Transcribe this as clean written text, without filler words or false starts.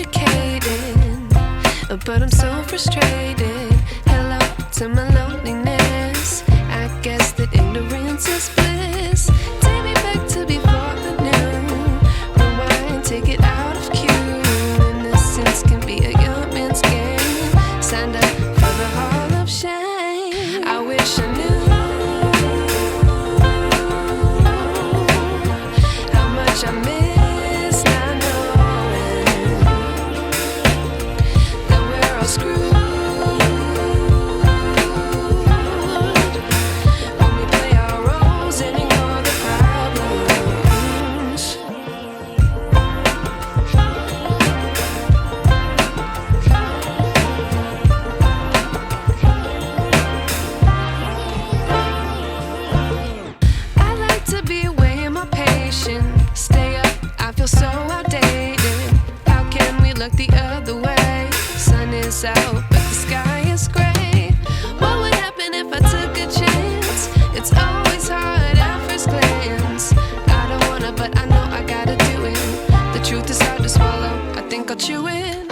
educated, but I'm so frustrated. Hello to my loneliness. I guess that ignorance is bliss. Take me back to before the new. Rewind, take it out of cue. Innocence can be a young man's game. Signed up for the hall of shame. I wish I knew how much I miss not knowing that we're all screwed when we play our roles and ignore the problems. I like to be away in my patience. Stay up, I feel so outdated. How can we look the other way? Sun is out, but the sky is gray. What would happen if I took a chance? It's always hard at first glance. I don't wanna, but I know I gotta do it. The truth is hard to swallow, I think I'll chew it.